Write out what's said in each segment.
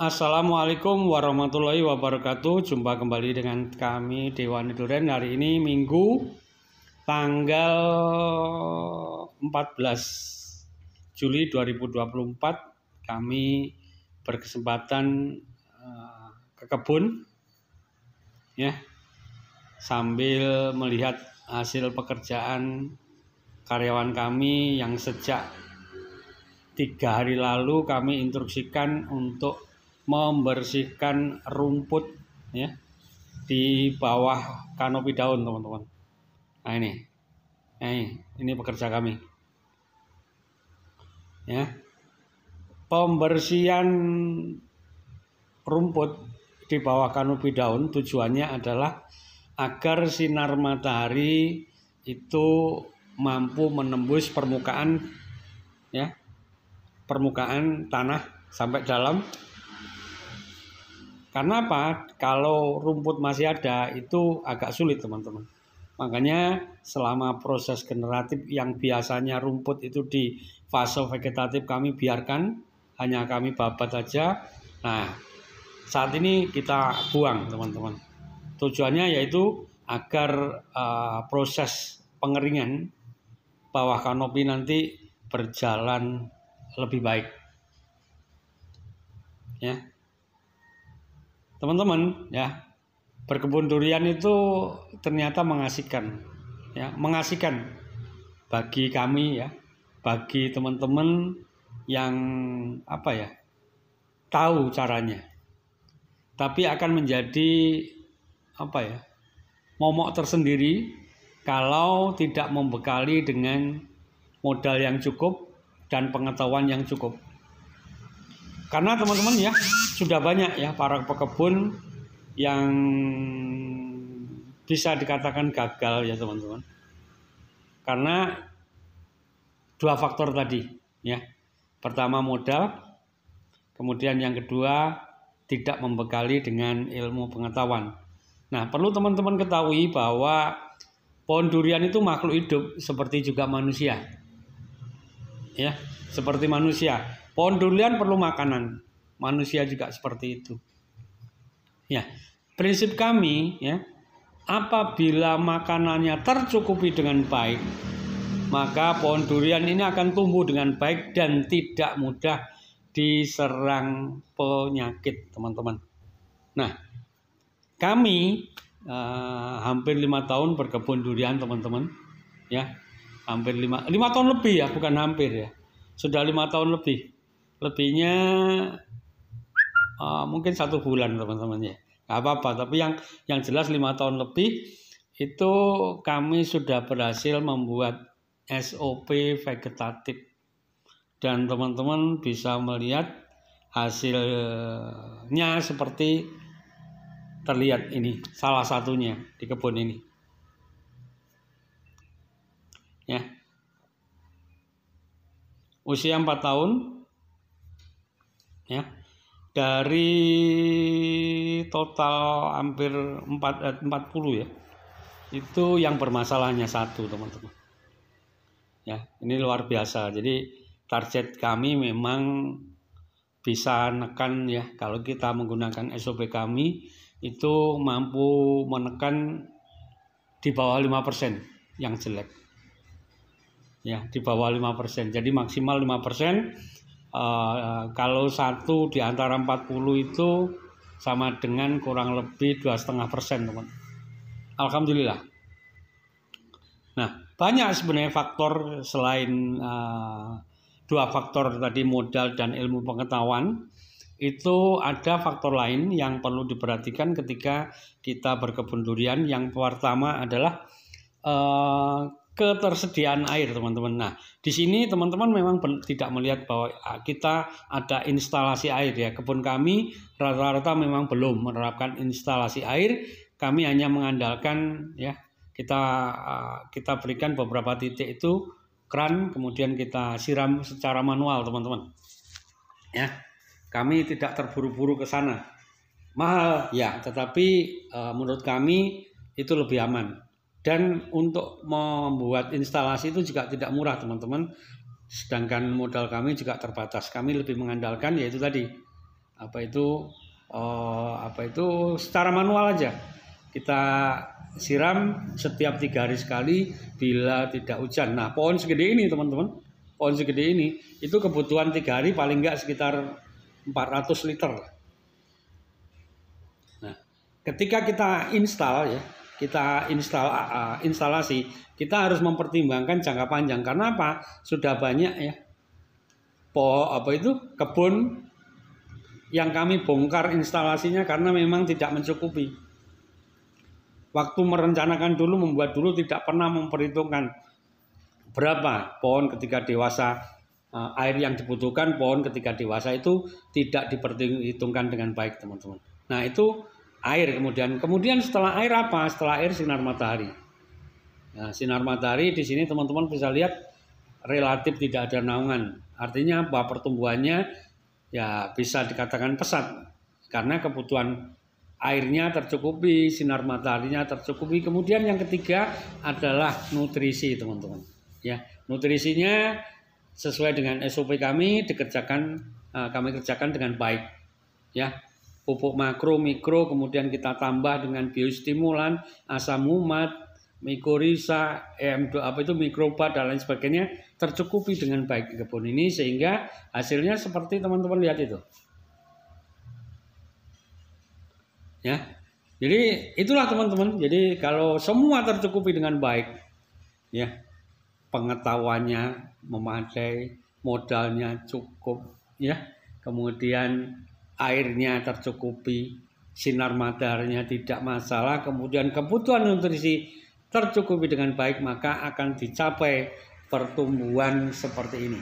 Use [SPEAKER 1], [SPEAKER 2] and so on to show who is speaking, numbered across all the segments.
[SPEAKER 1] Assalamualaikum warahmatullahi wabarakatuh. Jumpa kembali dengan kami Dewani Duren. Hari ini Minggu tanggal 14 Juli 2024. Kami berkesempatan ke kebun ya, sambil melihat hasil pekerjaan karyawan kami yang sejak 3 hari lalu kami instruksikan untuk membersihkan rumput ya di bawah kanopi daun, teman-teman. Nah, ini pekerja kami ya. Pembersihan rumput di bawah kanopi daun tujuannya adalah agar sinar matahari itu mampu menembus permukaan ya, permukaan tanah sampai dalam. Karena apa? Kalau rumput masih ada itu agak sulit, teman-teman. Makanya selama proses generatif yang biasanya rumput itu di fase vegetatif kami biarkan, hanya kami babat aja. Nah, saat ini kita buang, teman-teman. Tujuannya yaitu agar proses pengeringan bawah kanopi nanti berjalan lebih baik. Ya. Teman-teman ya, berkebun durian itu ternyata mengasihkan ya, mengasihkan bagi kami ya, bagi teman-teman yang tahu caranya. Tapi akan menjadi momok tersendiri kalau tidak membekali dengan modal yang cukup dan pengetahuan yang cukup. Karena teman-teman ya, sudah banyak ya para pekebun yang bisa dikatakan gagal ya, teman-teman. Karena 2 faktor tadi ya. Pertama modal, kemudian yang kedua tidak membekali dengan ilmu pengetahuan. Nah, perlu teman-teman ketahui bahwa pohon durian itu makhluk hidup seperti juga manusia. Ya, seperti manusia. Pohon durian perlu makanan, manusia juga seperti itu. Ya, prinsip kami ya, apabila makanannya tercukupi dengan baik, maka pohon durian ini akan tumbuh dengan baik dan tidak mudah diserang penyakit, teman-teman. Nah, kami hampir 5 tahun berkebun durian, teman-teman. Ya, hampir 5 tahun lebih ya, bukan hampir ya. Sudah 5 tahun lebih. Lebihnya mungkin 1 bulan, teman-teman ya. Gak apa-apa, tapi yang jelas 5 tahun lebih itu kami sudah berhasil membuat SOP vegetatif. Dan teman-teman bisa melihat hasilnya seperti terlihat ini, salah satunya di kebun ini. Ya. Usia 4 tahun ya, dari total hampir 40 ya, itu yang bermasalahnya 1, teman-teman ya. Ini luar biasa. Jadi target kami memang bisa nekan ya, kalau kita menggunakan SOP kami itu mampu menekan di bawah 5% yang jelek ya, di bawah 5%. Jadi maksimal 5%. Kalau 1 di antara 40 itu sama dengan kurang lebih 2,5%, teman. Alhamdulillah. Nah, banyak sebenarnya faktor selain 2 faktor tadi, modal dan ilmu pengetahuan. Itu ada faktor lain yang perlu diperhatikan ketika kita berkebun durian. Yang pertama adalah ketersediaan air, teman-teman. Nah, di sini teman-teman memang tidak melihat bahwa kita ada instalasi air ya. Kebun kami rata-rata memang belum menerapkan instalasi air. Kami hanya mengandalkan ya, kita berikan beberapa titik itu keran, kemudian kita siram secara manual, teman-teman. Ya, kami tidak terburu-buru ke sana. Mahal ya, tetapi menurut kami itu lebih aman. Dan untuk membuat instalasi itu juga tidak murah, teman-teman. Sedangkan modal kami juga terbatas. Kami lebih mengandalkan yaitu tadi secara manual aja. Kita siram setiap 3 hari sekali bila tidak hujan. Nah, pohon segede ini teman-teman, pohon segede ini itu kebutuhan 3 hari paling enggak sekitar 400 liter. Nah, ketika kita install ya, instalasi, kita harus mempertimbangkan jangka panjang. Karena apa? Sudah banyak ya kebun yang kami bongkar instalasinya karena memang tidak mencukupi. Waktu merencanakan dulu, membuat dulu tidak pernah memperhitungkan berapa pohon ketika dewasa, air yang dibutuhkan pohon ketika dewasa itu tidak diperhitungkan dengan baik, teman-teman. Nah, itu air. Kemudian setelah air apa? Setelah air sinar matahari. Nah, sinar matahari di sini teman-teman bisa lihat relatif tidak ada naungan. Artinya apa? Pertumbuhannya ya bisa dikatakan pesat karena kebutuhan airnya tercukupi, sinar mataharinya tercukupi. Kemudian yang ketiga adalah nutrisi, teman-teman. Ya, nutrisinya sesuai dengan SOP kami kerjakan dengan baik. Ya, pupuk makro, mikro, kemudian kita tambah dengan biostimulan, asam umat, mikorisa, mikroba dan lain sebagainya tercukupi dengan baik di kebun ini sehingga hasilnya seperti teman-teman lihat itu. Ya, jadi itulah teman-teman. Jadi kalau semua tercukupi dengan baik, ya pengetahuannya memadai, modalnya cukup, ya kemudian airnya tercukupi, sinar mataharinya tidak masalah, kemudian kebutuhan nutrisi tercukupi dengan baik, maka akan dicapai pertumbuhan seperti ini.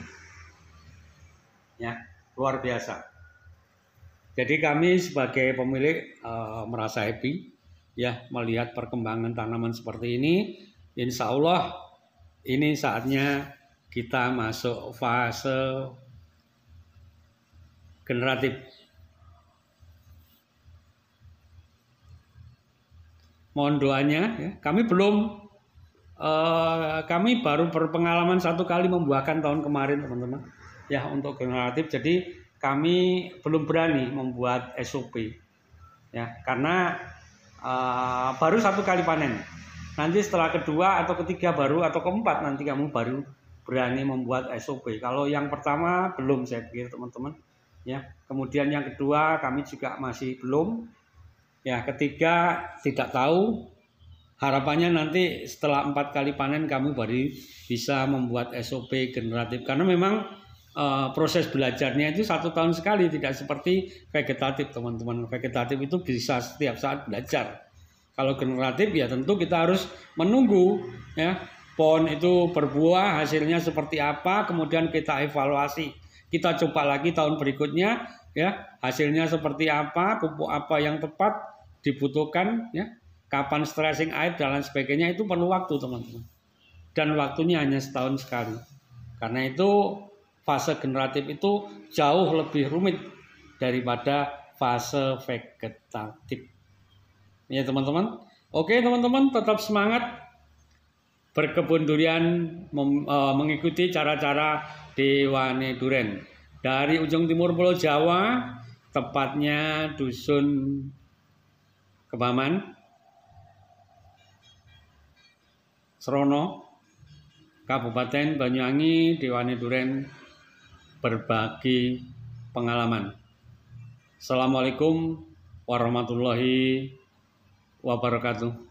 [SPEAKER 1] Ya, luar biasa. Jadi kami sebagai pemilik merasa happy ya melihat perkembangan tanaman seperti ini. Insya Allah ini saatnya kita masuk fase generatif. Mohon doanya ya. Kami baru berpengalaman 1 kali membuahkan tahun kemarin, teman-teman. Ya, untuk generatif. Jadi kami belum berani membuat SOP ya karena baru 1 kali panen. Nanti setelah kedua atau ketiga atau keempat nanti kamu baru berani membuat SOP. Kalau yang pertama belum, saya pikir, teman-teman ya. Kemudian yang kedua kami juga masih belum. Ya, ketiga tidak tahu. Harapannya nanti setelah 4 kali panen kamu baru bisa membuat SOP generatif karena memang proses belajarnya itu 1 tahun sekali, tidak seperti vegetatif, teman-teman. Vegetatif itu bisa setiap saat belajar. Kalau generatif ya tentu kita harus menunggu ya pohon itu berbuah, hasilnya seperti apa, kemudian kita evaluasi. Kita coba lagi tahun berikutnya ya, hasilnya seperti apa, pupuk apa yang tepat dibutuhkan ya, kapan stressing air dan lain sebagainya, itu perlu waktu, teman-teman. Dan waktunya hanya setahun sekali. Karena itu fase generatif itu jauh lebih rumit daripada fase vegetatif. Ya, teman-teman. Oke, teman-teman, tetap semangat berkebun durian, mengikuti cara-cara Dewane Duren. Dari ujung timur Pulau Jawa, tepatnya Dusun Kebaman, Srono, Kabupaten Banyuwangi, Dewane Duren berbagi pengalaman. Assalamualaikum warahmatullahi wabarakatuh.